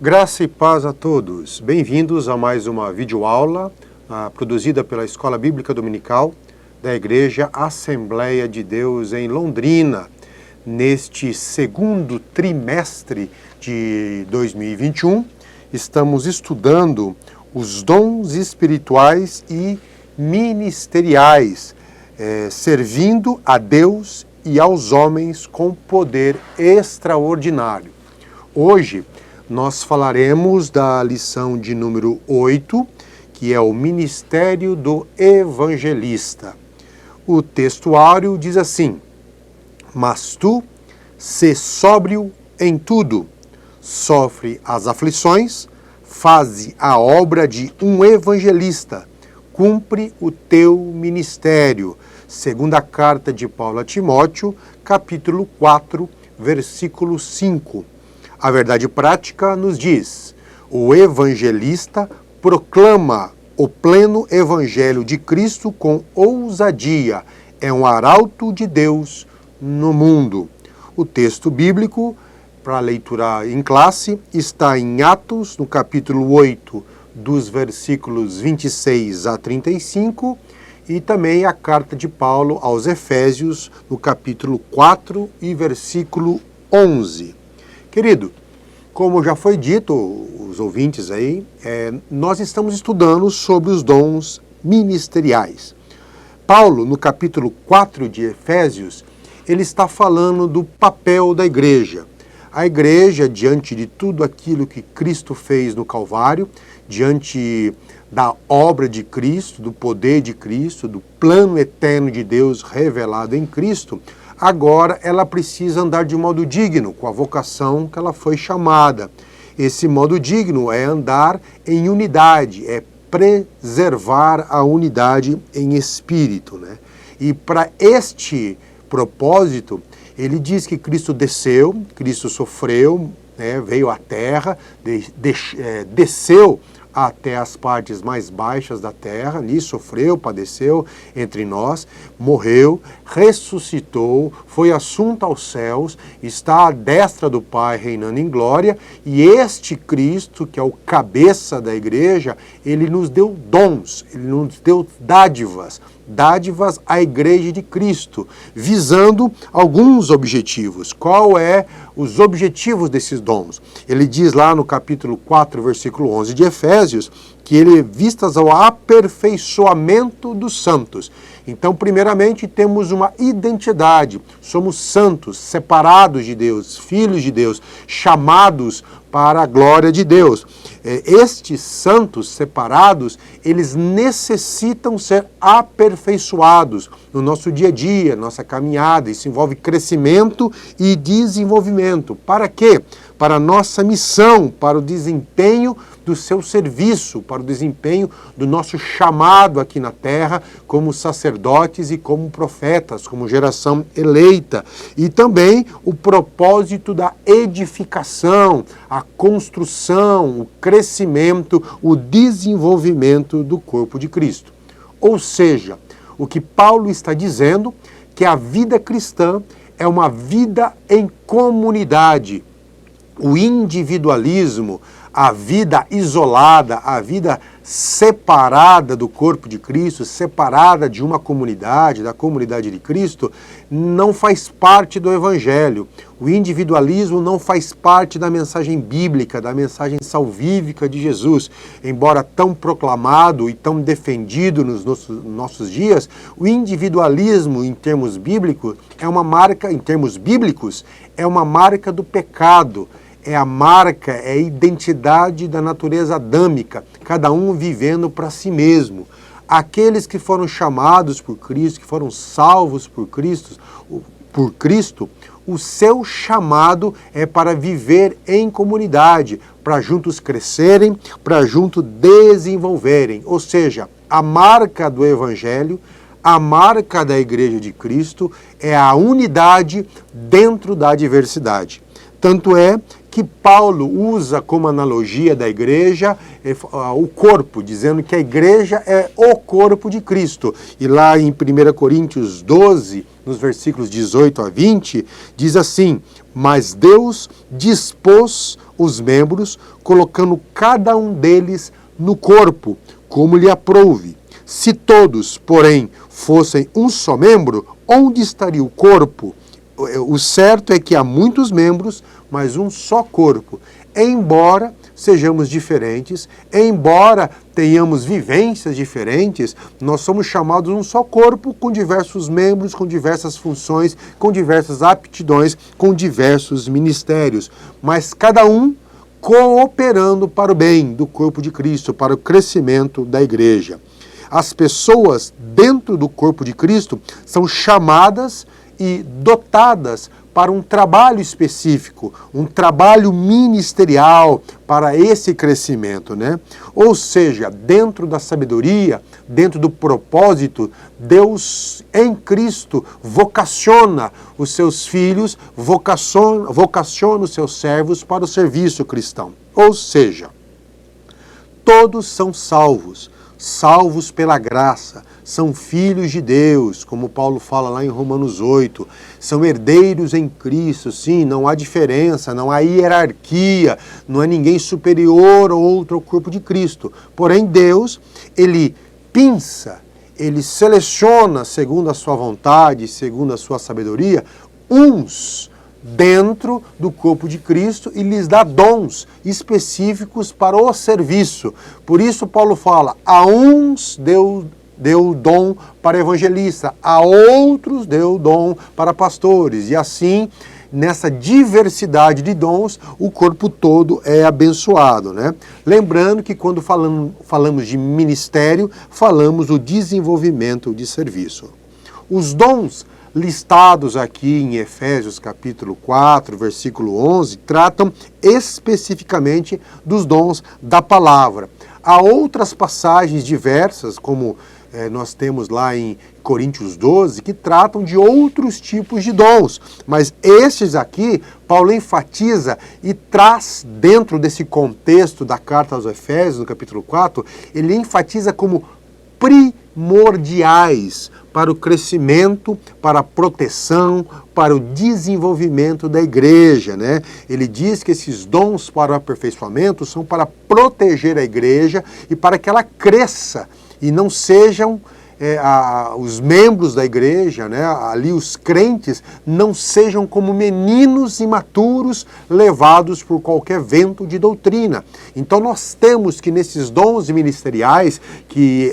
Graça e paz a todos. Bem-vindos a mais uma videoaula produzida pela Escola Bíblica Dominical da Igreja Assembleia de Deus em Londrina, neste segundo trimestre de 2021. Estamos estudando os dons espirituais e ministeriais, servindo a Deus e aos homens com poder extraordinário. Hoje, nós falaremos da lição de número 8, que é o Ministério do Evangelista. O textuário diz assim: mas tu, sê sóbrio em tudo, sofre as aflições, faze a obra de um evangelista, cumpre o teu ministério. Segunda carta de Paulo a Timóteo, capítulo 4, versículo 5. A verdade prática nos diz: o evangelista proclama o pleno evangelho de Cristo com ousadia, é um arauto de Deus no mundo. O texto bíblico para leitura em classe está em Atos, no capítulo 8, dos versículos 26 a 35, e também a carta de Paulo aos Efésios, no capítulo 4 e versículo 11. Querido, como já foi dito, os ouvintes aí, nós estamos estudando sobre os dons ministeriais. Paulo, no capítulo 4 de Efésios, ele está falando do papel da igreja. A igreja, diante de tudo aquilo que Cristo fez no Calvário, diante da obra de Cristo, do poder de Cristo, do plano eterno de Deus revelado em Cristo, agora ela precisa andar de modo digno, com a vocação que ela foi chamada. Esse modo digno é andar em unidade, é preservar a unidade em espírito, né? E para este propósito, ele diz que Cristo desceu, Cristo sofreu, né, veio à terra, desceu até as partes mais baixas da terra, ali sofreu, padeceu entre nós, morreu, ressuscitou, foi assunto aos céus, está à destra do Pai reinando em glória, e este Cristo, que é o cabeça da igreja, ele nos deu dons, ele nos deu dádivas à igreja de Cristo, visando alguns objetivos. Qual é os objetivos desses dons? Ele diz lá no capítulo 4, versículo 11 de Efésios, que ele vistas ao aperfeiçoamento dos santos. Então, primeiramente, temos uma identidade. Somos santos, separados de Deus, filhos de Deus, chamados para a glória de Deus. Estes santos separados, eles necessitam ser aperfeiçoados no nosso dia a dia, nossa caminhada. Isso envolve crescimento e desenvolvimento. Para quê? Para a nossa missão, para o desempenho do seu serviço, para o desempenho do nosso chamado aqui na terra, como sacerdotes e como profetas, como geração eleita. E também o propósito da edificação, a construção, o crescimento, o desenvolvimento do corpo de Cristo. Ou seja, o que Paulo está dizendo que a vida cristã é uma vida em comunidade. O individualismo, a vida isolada, a vida separada do corpo de Cristo, separada de uma comunidade, da comunidade de Cristo, não faz parte do Evangelho. O individualismo não faz parte da mensagem bíblica, da mensagem salvífica de Jesus. Embora tão proclamado e tão defendido nos nossos dias, o individualismo, em termos bíblicos, é uma marca do pecado. É a marca, é a identidade da natureza adâmica, cada um vivendo para si mesmo. Aqueles que foram chamados por Cristo, que foram salvos por Cristo, o seu chamado é para viver em comunidade, para juntos crescerem, para juntos desenvolverem. Ou seja, a marca do Evangelho, a marca da Igreja de Cristo é a unidade dentro da diversidade. Tanto é que Paulo usa como analogia da igreja o corpo, dizendo que a igreja é o corpo de Cristo. E lá em 1 Coríntios 12, nos versículos 18 a 20, diz assim: mas Deus dispôs os membros, colocando cada um deles no corpo, como lhe aprouve. Se todos, porém, fossem um só membro, onde estaria o corpo? O certo é que há muitos membros, mas um só corpo. Embora sejamos diferentes, embora tenhamos vivências diferentes, nós somos chamados um só corpo, com diversos membros, com diversas funções, com diversas aptidões, com diversos ministérios, mas cada um cooperando para o bem do corpo de Cristo, para o crescimento da igreja. As pessoas dentro do corpo de Cristo são chamadas e dotadas para um trabalho específico, um trabalho ministerial para esse crescimento, né? Ou seja, dentro da sabedoria, dentro do propósito, Deus em Cristo vocaciona os seus filhos, vocaciona os seus servos para o serviço cristão. Ou seja, todos são salvos pela graça, são filhos de Deus, como Paulo fala lá em Romanos 8, são herdeiros em Cristo, sim, não há diferença, não há hierarquia, não há ninguém superior ou outro ao corpo de Cristo. Porém, Deus, Ele pinça, Ele seleciona, segundo a sua vontade, segundo a sua sabedoria, uns dentro do corpo de Cristo e lhes dá dons específicos para o serviço. Por isso Paulo fala, a uns deu dom para evangelista, a outros deu dom para pastores, e assim, nessa diversidade de dons, o corpo todo é abençoado, né? Lembrando que quando falamos de ministério, falamos do desenvolvimento de serviço. Os dons listados aqui em Efésios capítulo 4, versículo 11, tratam especificamente dos dons da palavra. Há outras passagens diversas, como nós temos lá em Coríntios 12, que tratam de outros tipos de dons. Mas estes aqui, Paulo enfatiza e traz dentro desse contexto da carta aos Efésios, no capítulo 4, ele enfatiza como primordiais para o crescimento, para a proteção, para o desenvolvimento da igreja, né? Ele diz que esses dons para o aperfeiçoamento são para proteger a igreja e para que ela cresça e não sejam os membros da igreja, né, ali os crentes, não sejam como meninos imaturos levados por qualquer vento de doutrina. Então nós temos que nesses dons ministeriais, que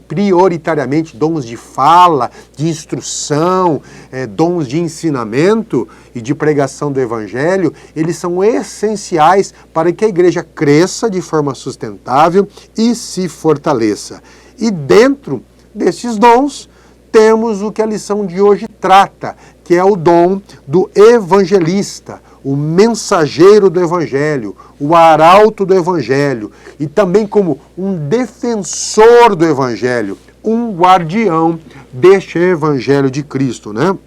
prioritariamente dons de fala, de instrução, dons de ensinamento e de pregação do evangelho, eles são essenciais para que a igreja cresça de forma sustentável e se fortaleça. E dentro desses dons, temos o que a lição de hoje trata, que é o dom do evangelista, o mensageiro do evangelho, o arauto do evangelho, e também como um defensor do evangelho, um guardião deste evangelho de Cristo, né?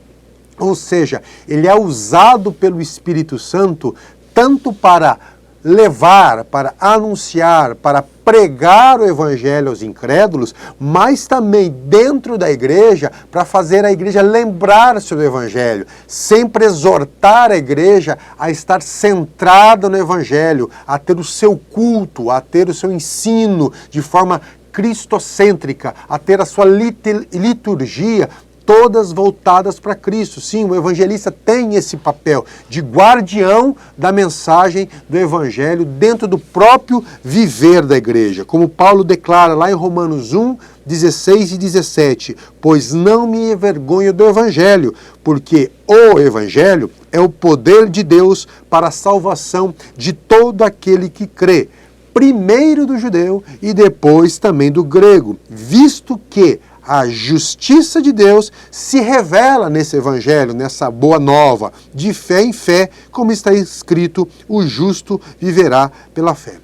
Ou seja, ele é usado pelo Espírito Santo tanto para levar, para anunciar, para pregar o evangelho aos incrédulos, mas também dentro da igreja, para fazer a igreja lembrar-se do evangelho, sempre exortar a igreja a estar centrada no evangelho, a ter o seu culto, a ter o seu ensino de forma cristocêntrica, a ter a sua liturgia todas voltadas para Cristo. Sim, o evangelista tem esse papel de guardião da mensagem do evangelho dentro do próprio viver da igreja. Como Paulo declara lá em Romanos 1, 16 e 17, pois não me envergonho do evangelho, porque o evangelho é o poder de Deus para a salvação de todo aquele que crê, primeiro do judeu e depois também do grego, visto que a justiça de Deus se revela nesse evangelho, nessa boa nova, de fé em fé, como está escrito, o justo viverá pela fé.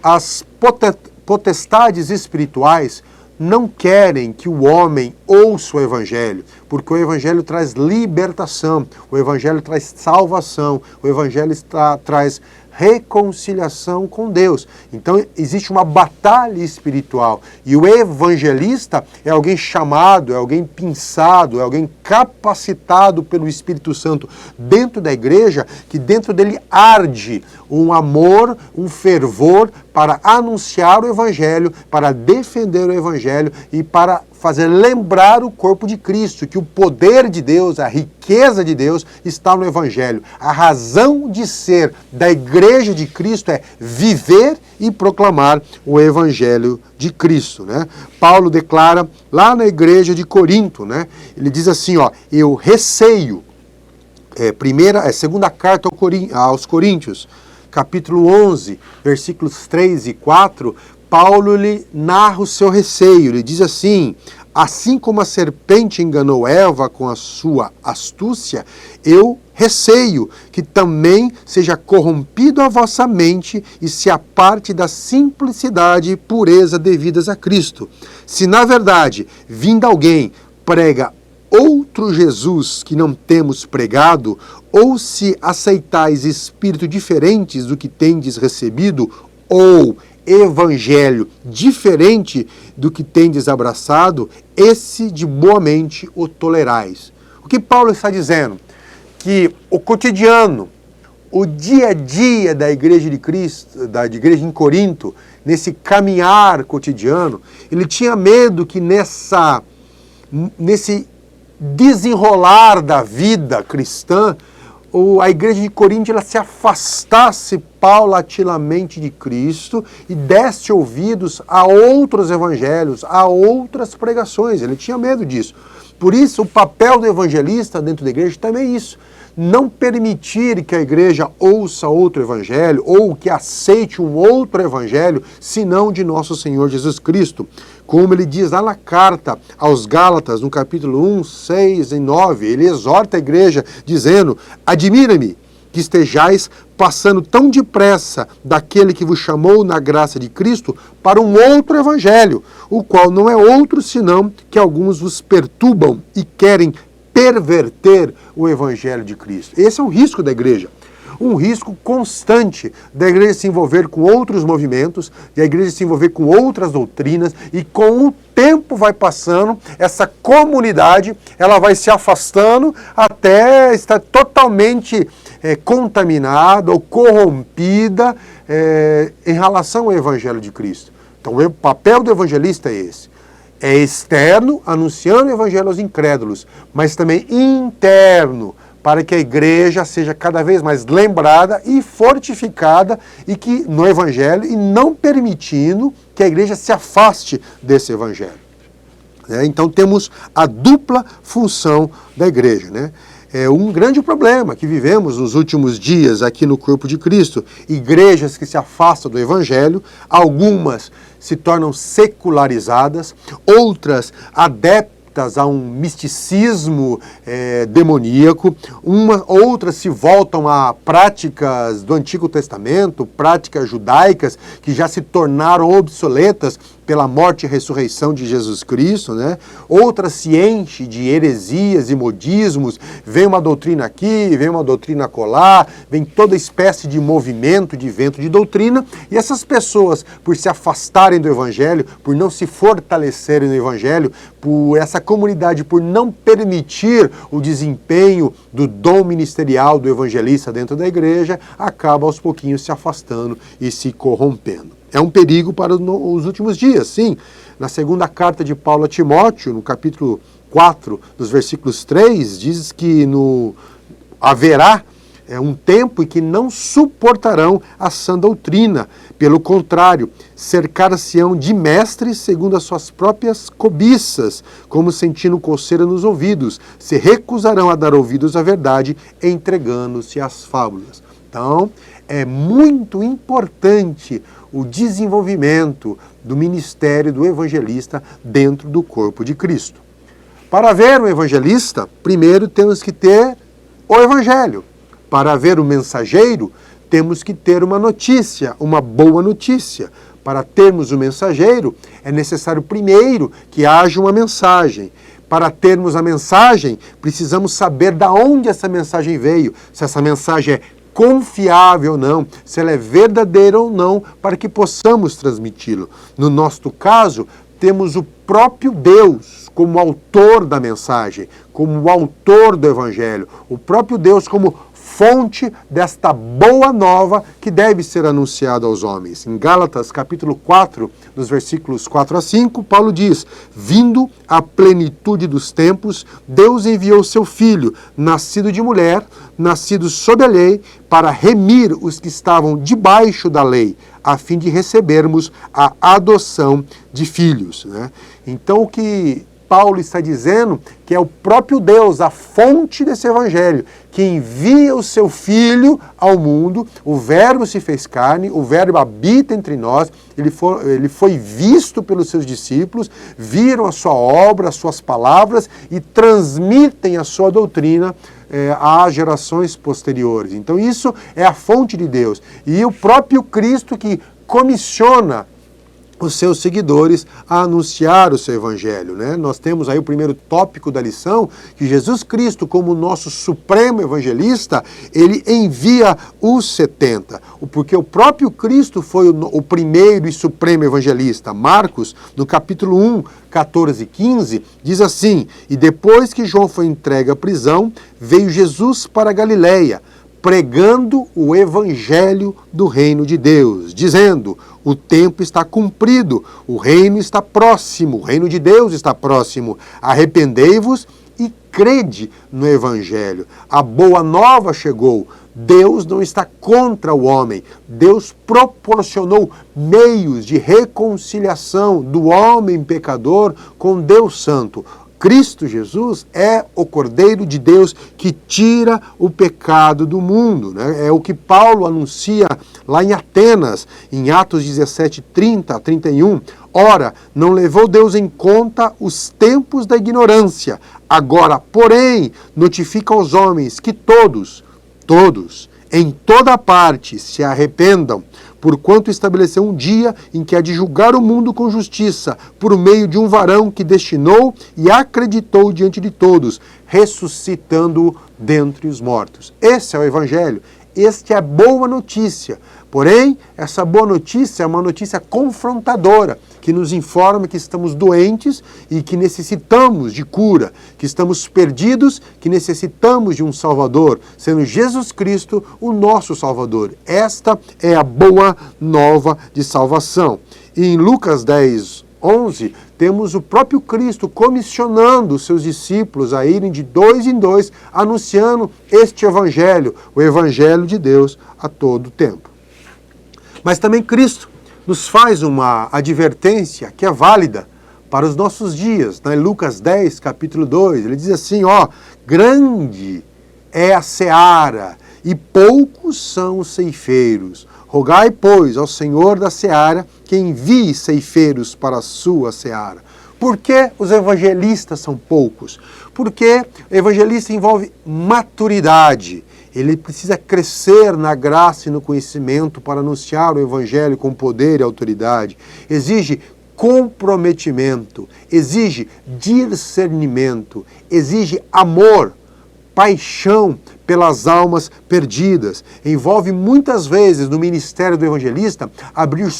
As potestades espirituais não querem que o homem ouça o evangelho, porque o evangelho traz libertação, o evangelho traz salvação, o evangelho traz reconciliação com Deus. Então existe uma batalha espiritual. E o evangelista é alguém chamado, é alguém pinçado, é alguém capacitado pelo Espírito Santo dentro da igreja, que dentro dele arde um amor, um fervor para anunciar o evangelho, para defender o evangelho e para fazer lembrar o corpo de Cristo, que o poder de Deus, a riqueza de Deus está no evangelho. A razão de ser da igreja de Cristo é viver e proclamar o evangelho de Cristo, né? Paulo declara lá na igreja de Corinto, né? Ele diz assim, ó, eu receio, segunda carta aos Coríntios, capítulo 11, versículos 3 e 4, Paulo lhe narra o seu receio. Ele diz assim, assim como a serpente enganou Eva com a sua astúcia, eu receio que também seja corrompido a vossa mente e se aparte da simplicidade e pureza devidas a Cristo. Se na verdade, vindo alguém, prega outro Jesus que não temos pregado, ou se aceitais espírito diferentes do que tendes recebido, ou evangelho diferente do que tendes abraçado, esse de boa mente o tolerais. O que Paulo está dizendo? Que o cotidiano, o dia a dia da igreja de Cristo, da igreja em Corinto, nesse caminhar cotidiano, ele tinha medo que nesse desenrolar da vida cristã, a igreja de Corinto ela se afastasse paulatinamente de Cristo e desse ouvidos a outros evangelhos, a outras pregações. Ele tinha medo disso. Por isso, o papel do evangelista dentro da igreja também é isso. Não permitir que a igreja ouça outro evangelho ou que aceite um outro evangelho, senão de nosso Senhor Jesus Cristo. Como ele diz lá na carta aos Gálatas, no capítulo 1, 6 e 9, ele exorta a igreja dizendo, admira-me que estejais passando tão depressa daquele que vos chamou na graça de Cristo para um outro evangelho, o qual não é outro senão que alguns vos perturbam e querem perverter o evangelho de Cristo. Esse é o risco da igreja. Um risco constante da igreja se envolver com outros movimentos, da igreja se envolver com outras doutrinas, e com o tempo vai passando, essa comunidade ela vai se afastando até estar totalmente contaminada ou corrompida em relação ao evangelho de Cristo. Então o papel do evangelista é esse. É externo, anunciando o evangelho aos incrédulos, mas também interno, para que a igreja seja cada vez mais lembrada e fortificada e que no evangelho, e não permitindo que a igreja se afaste desse evangelho. Então temos a dupla função da igreja, né? É um grande problema que vivemos nos últimos dias aqui no corpo de Cristo. Igrejas que se afastam do evangelho, algumas se tornam secularizadas, outras adeptas a um misticismo demoníaco, outras se voltam a práticas do Antigo Testamento, práticas judaicas que já se tornaram obsoletas pela morte e ressurreição de Jesus Cristo, né? Outra se enche de heresias e modismos, vem uma doutrina aqui, vem uma doutrina acolá, vem toda espécie de movimento, de vento de doutrina, e essas pessoas, por se afastarem do Evangelho, por não se fortalecerem no Evangelho, por essa comunidade, por não permitir o desempenho do dom ministerial do evangelista dentro da igreja, acaba aos pouquinhos se afastando e se corrompendo. É um perigo para os últimos dias, sim. Na segunda carta de Paulo a Timóteo, no capítulo 4, dos versículos 3, diz que haverá um tempo em que não suportarão a sã doutrina. Pelo contrário, cercar-se-ão de mestres segundo as suas próprias cobiças, como sentindo coceira nos ouvidos. Se recusarão a dar ouvidos à verdade, entregando-se às fábulas. Então, é muito importante o desenvolvimento do ministério do evangelista dentro do corpo de Cristo. Para ver um evangelista, primeiro temos que ter o evangelho. Para ver o mensageiro, temos que ter uma notícia, uma boa notícia. Para termos o mensageiro, é necessário primeiro que haja uma mensagem. Para termos a mensagem, precisamos saber de onde essa mensagem veio. Se essa mensagem é confiável ou não, se ela é verdadeira ou não, para que possamos transmiti-lo. No nosso caso, temos o próprio Deus como autor da mensagem, como autor do Evangelho, o próprio Deus como fonte desta boa nova que deve ser anunciada aos homens. Em Gálatas, capítulo 4, nos versículos 4 a 5, Paulo diz: vindo à plenitude dos tempos, Deus enviou seu Filho, nascido de mulher, nascido sob a lei, para remir os que estavam debaixo da lei, a fim de recebermos a adoção de filhos. Né? Então, o que Paulo está dizendo que é o próprio Deus, a fonte desse evangelho, que envia o seu Filho ao mundo, o Verbo se fez carne, o Verbo habita entre nós, ele foi visto pelos seus discípulos, viram a sua obra, as suas palavras e transmitem a sua doutrina às gerações posteriores. Então isso é a fonte de Deus. E o próprio Cristo que comissiona os seus seguidores a anunciar o seu evangelho, né? Nós temos aí o primeiro tópico da lição, que Jesus Cristo, como nosso supremo evangelista, ele envia os 70, porque o próprio Cristo foi o primeiro e supremo evangelista. Marcos, no capítulo 1, 14 e 15, diz assim: e depois que João foi entregue à prisão, veio Jesus para a Galileia, pregando o evangelho do reino de Deus, dizendo: o tempo está cumprido, o reino está próximo, o reino de Deus está próximo. Arrependei-vos e crede no evangelho. A boa nova chegou. Deus não está contra o homem. Deus proporcionou meios de reconciliação do homem pecador com Deus Santo. Cristo Jesus é o Cordeiro de Deus que tira o pecado do mundo. Né? É o que Paulo anuncia lá em Atenas, em Atos 17, 30 a 31. Ora, não levou Deus em conta os tempos da ignorância. Agora, porém, notifica aos homens que todos, em toda parte se arrependam, porquanto estabeleceu um dia em que há de julgar o mundo com justiça, por meio de um varão que destinou e acreditou diante de todos, ressuscitando-o dentre os mortos. Esse é o Evangelho, esta é a boa notícia. Porém, essa boa notícia é uma notícia confrontadora, que nos informa que estamos doentes e que necessitamos de cura, que estamos perdidos, que necessitamos de um Salvador, sendo Jesus Cristo o nosso Salvador. Esta é a boa nova de salvação. E em Lucas 10, 11, temos o próprio Cristo comissionando os seus discípulos a irem de dois em dois, anunciando este Evangelho, o Evangelho de Deus a todo tempo. Mas também Cristo nos faz uma advertência que é válida para os nossos dias. Em Lucas 10, capítulo 2, ele diz assim, grande é a seara e poucos são os ceifeiros. Rogai, pois, ao Senhor da seara que envie ceifeiros para a sua seara. Por que os evangelistas são poucos? Porque o evangelista envolve maturidade. Ele precisa crescer na graça e no conhecimento para anunciar o evangelho com poder e autoridade. Exige comprometimento, exige discernimento, exige amor, paixão pelas almas perdidas. Envolve muitas vezes no ministério do evangelista abrir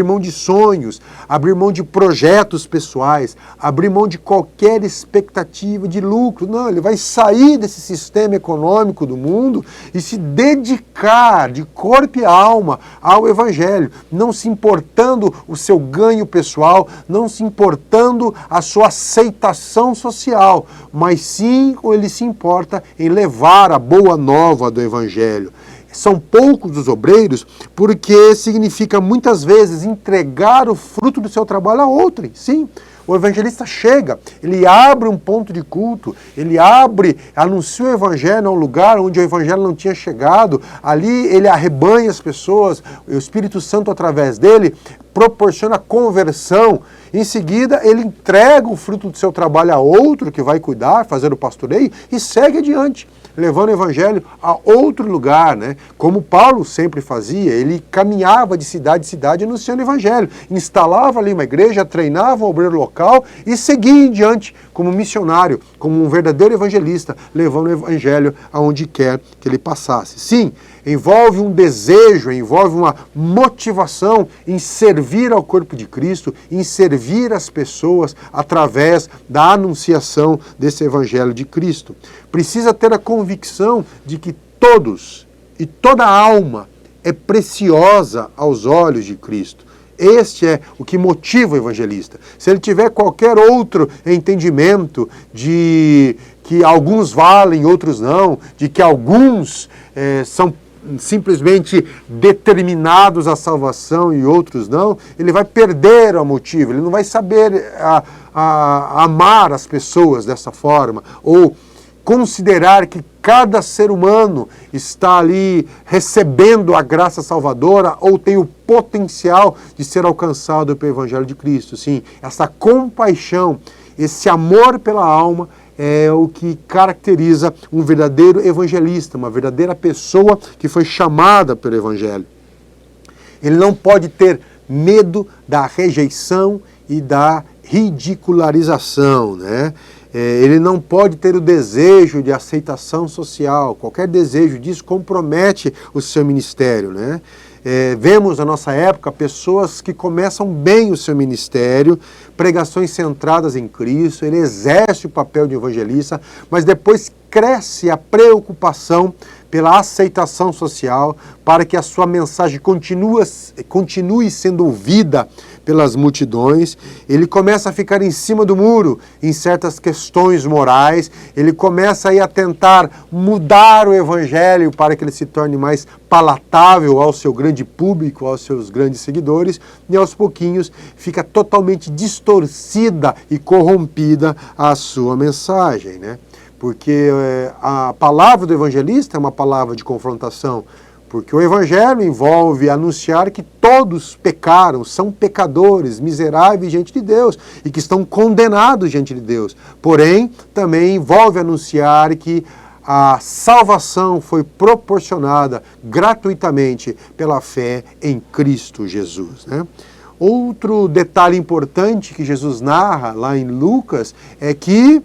mão de sonhos, abrir mão de projetos pessoais, abrir mão de qualquer expectativa de lucro. Não, ele vai sair desse sistema econômico do mundo e se dedicar de corpo e alma ao evangelho, não se importando o seu ganho pessoal, não se importando a sua aceitação social, mas sim ele se importa em levar a boa nova do evangelho. São poucos os obreiros porque significa muitas vezes entregar o fruto do seu trabalho a outrem. Sim, o evangelista chega, ele abre um ponto de culto, anuncia o evangelho a um lugar onde o evangelho não tinha chegado, ali ele arrebanha as pessoas, o Espírito Santo através dele proporciona conversão. Em seguida, ele entrega o fruto do seu trabalho a outro que vai cuidar, fazer o pastoreio e segue adiante, levando o evangelho a outro lugar, né? Como Paulo sempre fazia, ele caminhava de cidade em cidade anunciando o evangelho, instalava ali uma igreja, treinava o obreiro local e seguia em diante como missionário, como um verdadeiro evangelista, levando o evangelho aonde quer que ele passasse. Sim, envolve um desejo, envolve uma motivação em servir ao corpo de Cristo, em servir as pessoas através da anunciação desse evangelho de Cristo. Precisa ter a convicção de que todos e toda alma é preciosa aos olhos de Cristo. Este é o que motiva o evangelista. Se ele tiver qualquer outro entendimento de que alguns valem, outros não, de que alguns são simplesmente determinados à salvação e outros não, ele vai perder o motivo, ele não vai saber amar as pessoas dessa forma, ou considerar que cada ser humano está ali recebendo a graça salvadora ou tem o potencial de ser alcançado pelo Evangelho de Cristo. Sim, essa compaixão, esse amor pela alma é o que caracteriza um verdadeiro evangelista, uma verdadeira pessoa que foi chamada pelo Evangelho. Ele não pode ter medo da rejeição e da ridicularização, né? Ele não pode ter o desejo de aceitação social. Qualquer desejo disso compromete o seu ministério, né? Vemos na nossa época pessoas que começam bem o seu ministério, pregações centradas em Cristo, ele exerce o papel de evangelista, mas depois cresce a preocupação pela aceitação social, para que a sua mensagem continue sendo ouvida pelas multidões. Ele começa a ficar em cima do muro em certas questões morais, ele começa aí a tentar mudar o evangelho para que ele se torne mais palatável ao seu grande público, aos seus grandes seguidores, e aos pouquinhos fica totalmente distorcida e corrompida a sua mensagem, né? Porque a palavra do evangelista é uma palavra de confrontação, porque o evangelho envolve anunciar que todos pecaram, são pecadores, miseráveis diante de Deus e que estão condenados diante de Deus. Porém, também envolve anunciar que a salvação foi proporcionada gratuitamente pela fé em Cristo Jesus, né? Outro detalhe importante que Jesus narra lá em Lucas é que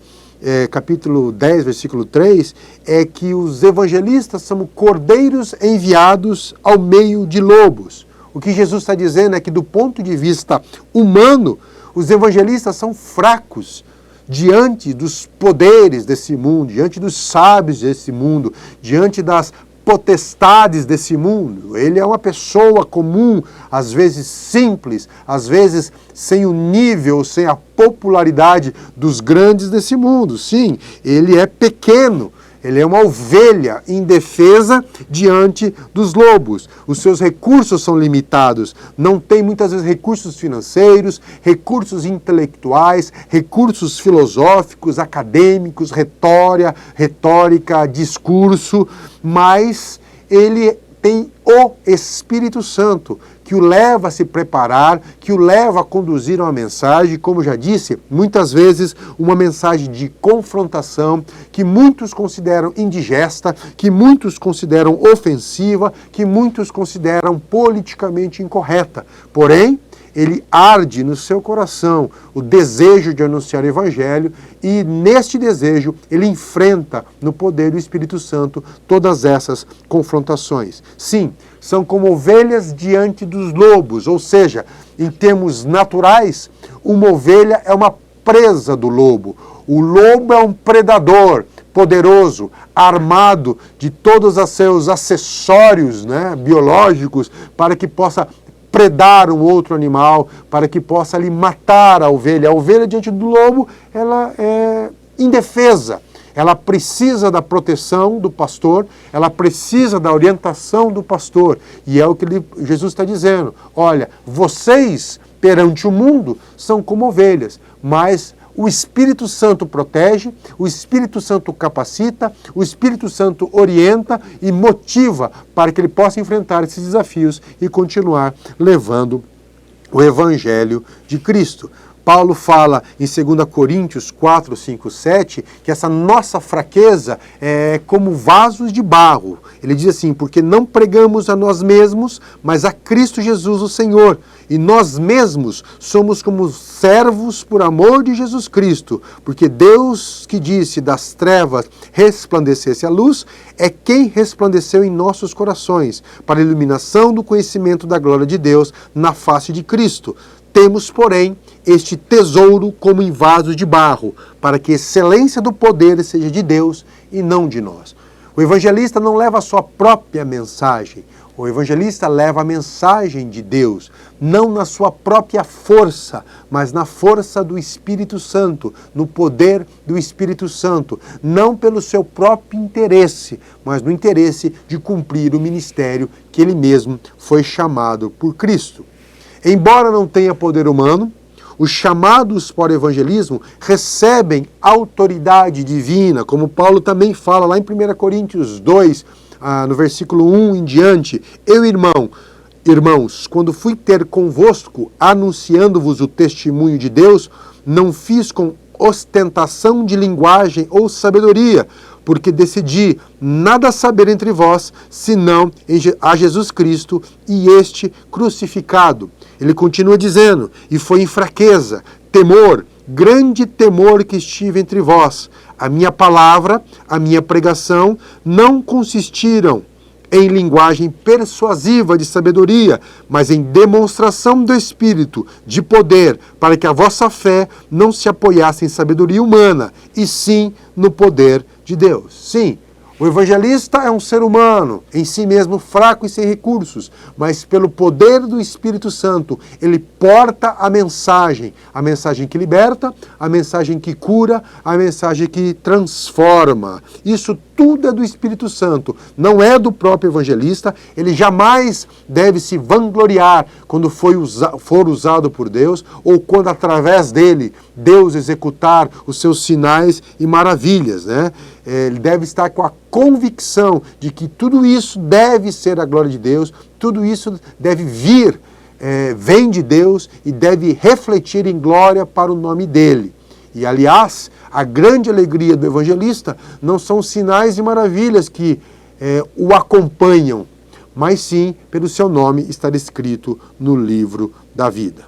capítulo 10, versículo 3, é que os evangelistas são cordeiros enviados ao meio de lobos. O que Jesus está dizendo é que, do ponto de vista humano, os evangelistas são fracos diante dos poderes desse mundo, diante dos sábios desse mundo, diante das potestades desse mundo. Ele é uma pessoa comum, às vezes simples, às vezes sem o nível, sem a popularidade dos grandes desse mundo. Sim, ele é pequeno, ele é uma ovelha indefesa diante dos lobos. Os seus recursos são limitados, não tem muitas vezes recursos financeiros, recursos intelectuais, recursos filosóficos, acadêmicos, retórica, discurso, mas ele tem o Espírito Santo, que o leva a se preparar, que o leva a conduzir uma mensagem, como já disse, muitas vezes uma mensagem de confrontação, que muitos consideram indigesta, que muitos consideram ofensiva, que muitos consideram politicamente incorreta. Porém, ele arde no seu coração o desejo de anunciar o Evangelho e, neste desejo, ele enfrenta, no poder do Espírito Santo, todas essas confrontações. Sim, são como ovelhas diante dos lobos, ou seja, em termos naturais, uma ovelha é uma presa do lobo. O lobo é um predador poderoso, armado de todos os seus acessórios, né, biológicos, para que possa predar um outro animal, para que possa ali matar a ovelha. A ovelha diante do lobo, ela é indefesa. Ela precisa da proteção do pastor, ela precisa da orientação do pastor. E é o que Jesus está dizendo. Olha, vocês perante o mundo são como ovelhas, mas o Espírito Santo protege, o Espírito Santo capacita, o Espírito Santo orienta e motiva para que ele possa enfrentar esses desafios e continuar levando o Evangelho de Cristo. Paulo fala em 2 Coríntios 4, 5, 7, que essa nossa fraqueza é como vasos de barro. Ele diz assim, porque não pregamos a nós mesmos, mas a Cristo Jesus o Senhor. E nós mesmos somos como servos por amor de Jesus Cristo, porque Deus que disse das trevas resplandecesse a luz, é quem resplandeceu em nossos corações, para a iluminação do conhecimento da glória de Deus na face de Cristo. Temos, porém, este tesouro como em vaso de barro, para que a excelência do poder seja de Deus e não de nós. O evangelista não leva a sua própria mensagem. O evangelista leva a mensagem de Deus, não na sua própria força, mas na força do Espírito Santo, no poder do Espírito Santo, não pelo seu próprio interesse, mas no interesse de cumprir o ministério que ele mesmo foi chamado por Cristo. Embora não tenha poder humano, os chamados para o evangelismo recebem autoridade divina, como Paulo também fala lá em 1 Coríntios 2, no versículo 1 em diante. Eu, irmãos, quando fui ter convosco, anunciando-vos o testemunho de Deus, não fiz com ostentação de linguagem ou sabedoria, porque decidi nada saber entre vós, senão a Jesus Cristo e este crucificado. Ele continua dizendo, e foi em fraqueza, temor, grande temor que estive entre vós. A minha palavra, a minha pregação não consistiram em linguagem persuasiva de sabedoria, mas em demonstração do Espírito, de poder, para que a vossa fé não se apoiasse em sabedoria humana, e sim no poder de Deus. Sim, o evangelista é um ser humano, em si mesmo fraco e sem recursos, mas pelo poder do Espírito Santo, ele porta a mensagem que liberta, a mensagem que cura, a mensagem que transforma. Isso tudo é do Espírito Santo, não é do próprio evangelista. Ele jamais deve se vangloriar quando for usado por Deus, ou quando através dele Deus executar os seus sinais e maravilhas, né? Ele deve estar com a convicção de que tudo isso deve ser a glória de Deus, tudo isso deve vem de Deus e deve refletir em glória para o nome dele. E, aliás, a grande alegria do evangelista não são os sinais e maravilhas que o acompanham, mas sim pelo seu nome estar escrito no livro da vida.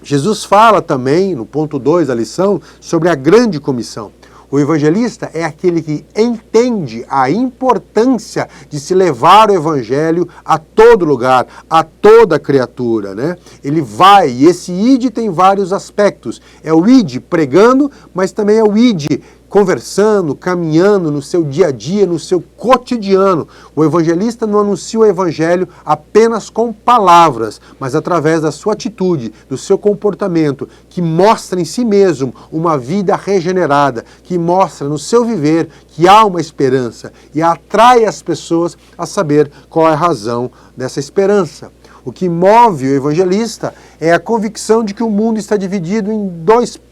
Jesus fala também, no ponto 2 da lição, sobre a grande comissão. O evangelista é aquele que entende a importância de se levar o evangelho a todo lugar, a toda criatura, né? Ele vai, e esse id tem vários aspectos. É o id pregando, mas também é o id conversando, caminhando no seu dia a dia, no seu cotidiano. O evangelista não anuncia o evangelho apenas com palavras, mas através da sua atitude, do seu comportamento, que mostra em si mesmo uma vida regenerada, que mostra no seu viver que há uma esperança e atrai as pessoas a saber qual é a razão dessa esperança. O que move o evangelista é a convicção de que o mundo está dividido em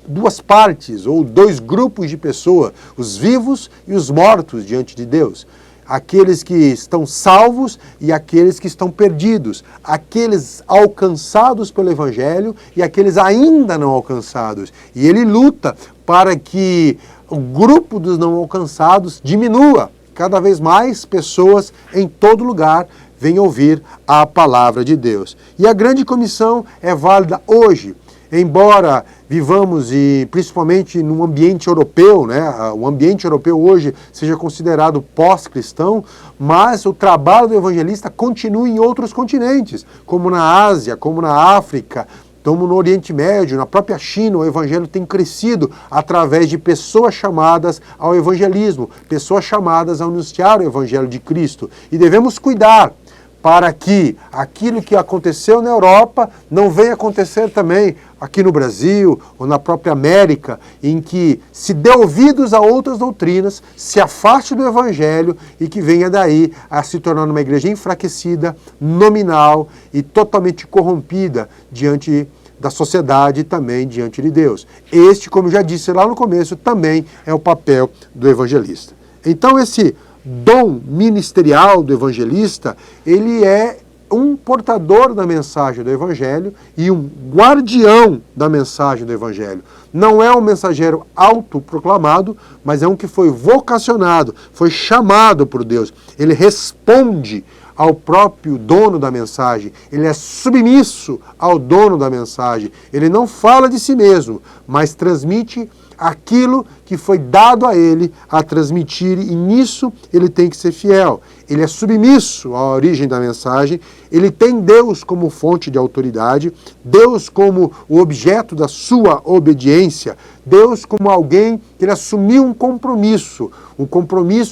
duas partes, ou dois grupos de pessoas, os vivos e os mortos diante de Deus. Aqueles que estão salvos e aqueles que estão perdidos. Aqueles alcançados pelo evangelho e aqueles ainda não alcançados. E ele luta para que o grupo dos não alcançados diminua. Cada vez mais pessoas em todo lugar vem ouvir a palavra de Deus. E a grande comissão é válida hoje. Embora vivamos, e principalmente no ambiente europeu, né? O ambiente europeu hoje seja considerado pós-cristão, mas o trabalho do evangelista continua em outros continentes, como na Ásia, como na África, como no Oriente Médio, na própria China. O evangelho tem crescido através de pessoas chamadas ao evangelismo, pessoas chamadas a anunciar o evangelho de Cristo. E devemos cuidar para que aquilo que aconteceu na Europa não venha acontecer também aqui no Brasil ou na própria América, em que se dê ouvidos a outras doutrinas, se afaste do Evangelho e que venha daí a se tornar uma igreja enfraquecida, nominal e totalmente corrompida diante da sociedade e também diante de Deus. Este, como já disse lá no começo, também é o papel do evangelista. Então esse dom ministerial do evangelista, ele é um portador da mensagem do Evangelho e um guardião da mensagem do Evangelho. Não é um mensageiro autoproclamado, mas é um que foi vocacionado, foi chamado por Deus. Ele responde ao próprio dono da mensagem, ele é submisso ao dono da mensagem. Ele não fala de si mesmo, mas transmite aquilo que foi dado a ele a transmitir, e nisso ele tem que ser fiel. Ele é submisso à origem da mensagem, ele tem Deus como fonte de autoridade, Deus como o objeto da sua obediência, Deus como alguém que ele assumiu um compromisso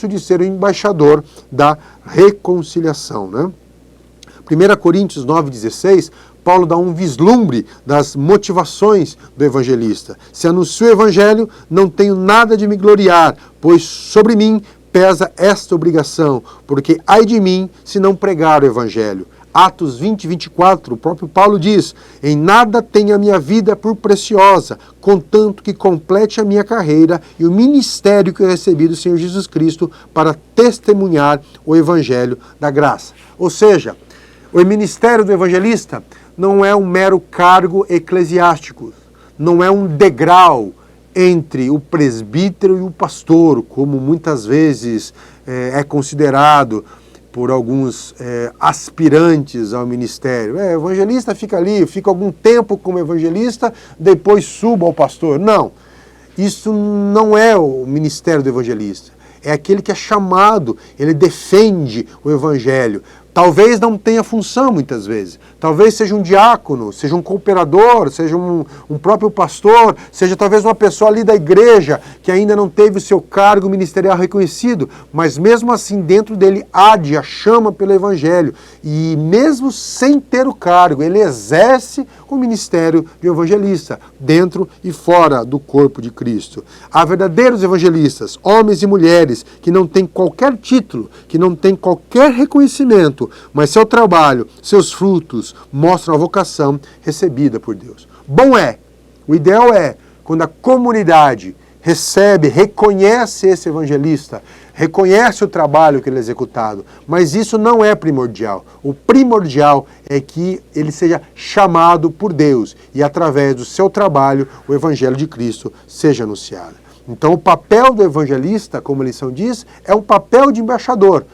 de ser o embaixador da reconciliação, né? 1 Coríntios 9,16, Paulo dá um vislumbre das motivações do evangelista. Se anuncio o evangelho, não tenho nada de me gloriar, pois sobre mim pesa esta obrigação, porque ai de mim se não pregar o evangelho. Atos 20, 24, o próprio Paulo diz: em nada tenho a minha vida por preciosa, contanto que complete a minha carreira e o ministério que eu recebi do Senhor Jesus Cristo para testemunhar o evangelho da graça. Ou seja, o ministério do evangelista não é um mero cargo eclesiástico, não é um degrau entre o presbítero e o pastor, como muitas vezes é considerado por alguns aspirantes ao ministério. O evangelista fica ali, fica algum tempo como evangelista, depois suba ao pastor. Não, isso não é o ministério do evangelista. É aquele que é chamado, ele defende o evangelho. Talvez não tenha função muitas vezes. Talvez seja um diácono, seja um cooperador, seja um próprio pastor, seja talvez uma pessoa ali da igreja que ainda não teve o seu cargo ministerial reconhecido, mas mesmo assim dentro dele arde a chama pelo evangelho. E mesmo sem ter o cargo, ele exerce o ministério de evangelista, dentro e fora do corpo de Cristo. Há verdadeiros evangelistas, homens e mulheres, que não têm qualquer título, que não têm qualquer reconhecimento, mas seu trabalho, seus frutos mostram a vocação recebida por Deus. O ideal é, quando a comunidade recebe, reconhece esse evangelista, reconhece o trabalho que ele é executado, mas isso não é primordial. O primordial é que ele seja chamado por Deus e através do seu trabalho o evangelho de Cristo seja anunciado. Então o papel do evangelista, como a lição diz, é um papel de embaixador,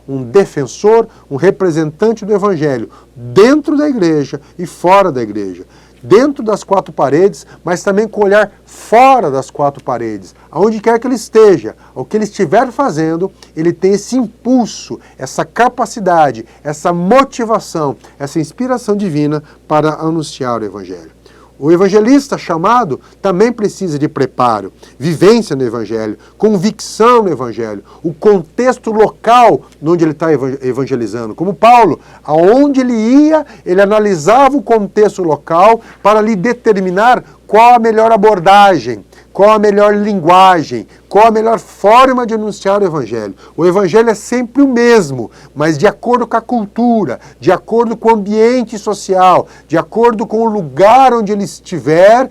um defensor, um representante do evangelho, dentro da igreja e fora da igreja. Dentro das quatro paredes, mas também com o olhar fora das quatro paredes. Aonde quer que ele esteja, o que ele estiver fazendo, ele tem esse impulso, essa capacidade, essa motivação, essa inspiração divina para anunciar o evangelho. O evangelista chamado também precisa de preparo, vivência no evangelho, convicção no evangelho, o contexto local onde ele está evangelizando. Como Paulo, aonde ele ia, ele analisava o contexto local para lhe determinar qual a melhor abordagem, qual a melhor linguagem, qual a melhor forma de anunciar o evangelho. O evangelho é sempre o mesmo, mas de acordo com a cultura, de acordo com o ambiente social, de acordo com o lugar onde ele estiver,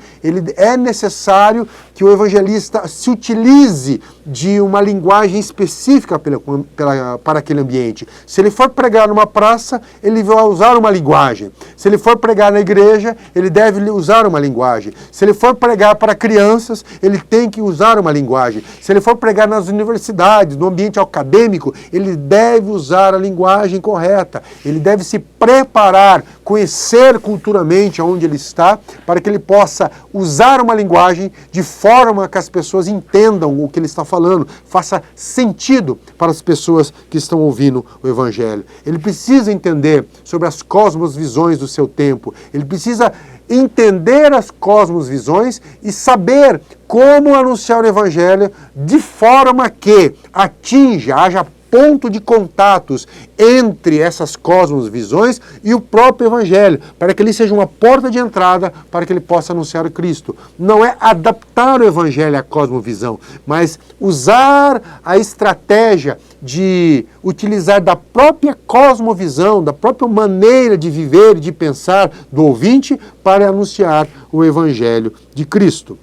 é necessário que o evangelista se utilize de uma linguagem específica para aquele ambiente. Se ele for pregar numa praça, ele vai usar uma linguagem. Se ele for pregar na igreja, ele deve usar uma linguagem. Se ele for pregar para crianças, ele tem que usar uma linguagem. Se ele for pregar nas universidades, no ambiente acadêmico, ele deve usar a linguagem correta. Ele deve se preparar, conhecer culturalmente aonde ele está, para que ele possa usar uma linguagem de forma que as pessoas entendam o que ele está falando, faça sentido para as pessoas que estão ouvindo o evangelho. Ele precisa entender sobre as cosmovisões do seu tempo. Ele precisa entender as cosmovisões e saber como anunciar o evangelho de forma que haja ponto de contatos entre essas cosmovisões e o próprio evangelho, para que ele seja uma porta de entrada para que ele possa anunciar Cristo. Não é adaptar o evangelho à cosmovisão, mas usar a estratégia de utilizar da própria cosmovisão, da própria maneira de viver e de pensar do ouvinte para anunciar o evangelho de Cristo.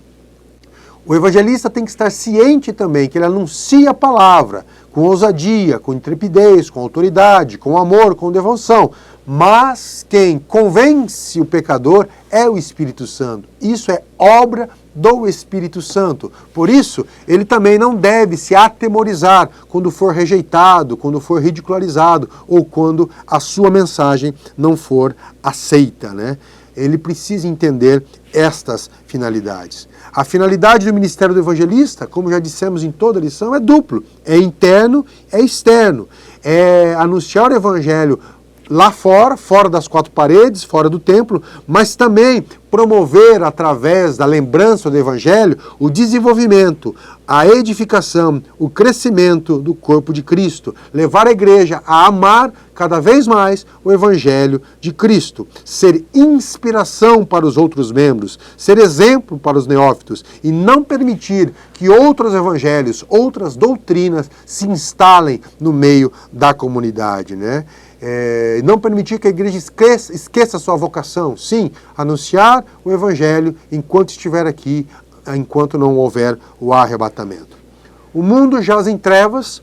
O evangelista tem que estar ciente também que ele anuncia a palavra com ousadia, com intrepidez, com autoridade, com amor, com devoção. Mas quem convence o pecador é o Espírito Santo. Isso é obra do Espírito Santo. Por isso, ele também não deve se atemorizar quando for rejeitado, quando for ridicularizado ou quando a sua mensagem não for aceita, né? Ele precisa entender estas finalidades. A finalidade do ministério do evangelista, como já dissemos em toda a lição, é duplo. É interno, é externo. É anunciar o evangelho lá fora, fora das quatro paredes, fora do templo, mas também promover, através da lembrança do Evangelho, o desenvolvimento, a edificação, o crescimento do corpo de Cristo. Levar a igreja a amar cada vez mais o Evangelho de Cristo. Ser inspiração para os outros membros, ser exemplo para os neófitos e não permitir que outros evangelhos, outras doutrinas se instalem no meio da comunidade, né? Não permitir que a igreja esqueça a sua vocação. Sim, anunciar o evangelho enquanto estiver aqui, enquanto não houver o arrebatamento. O mundo jaz em trevas,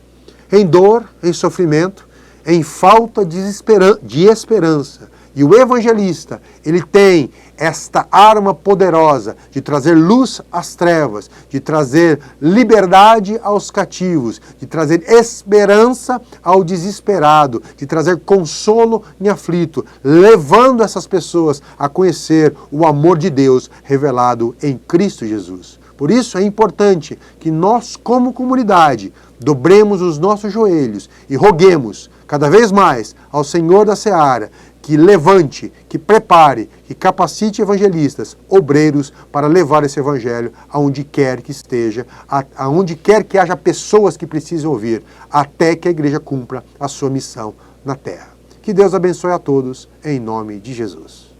em dor, em sofrimento, em falta de esperança. E o evangelista, ele tem esta arma poderosa de trazer luz às trevas, de trazer liberdade aos cativos, de trazer esperança ao desesperado, de trazer consolo em aflito, levando essas pessoas a conhecer o amor de Deus revelado em Cristo Jesus. Por isso é importante que nós, como comunidade, dobremos os nossos joelhos e roguemos cada vez mais ao Senhor da Seara que levante, que prepare, que capacite evangelistas, obreiros, para levar esse evangelho aonde quer que esteja, aonde quer que haja pessoas que precisem ouvir, até que a igreja cumpra a sua missão na terra. Que Deus abençoe a todos, em nome de Jesus.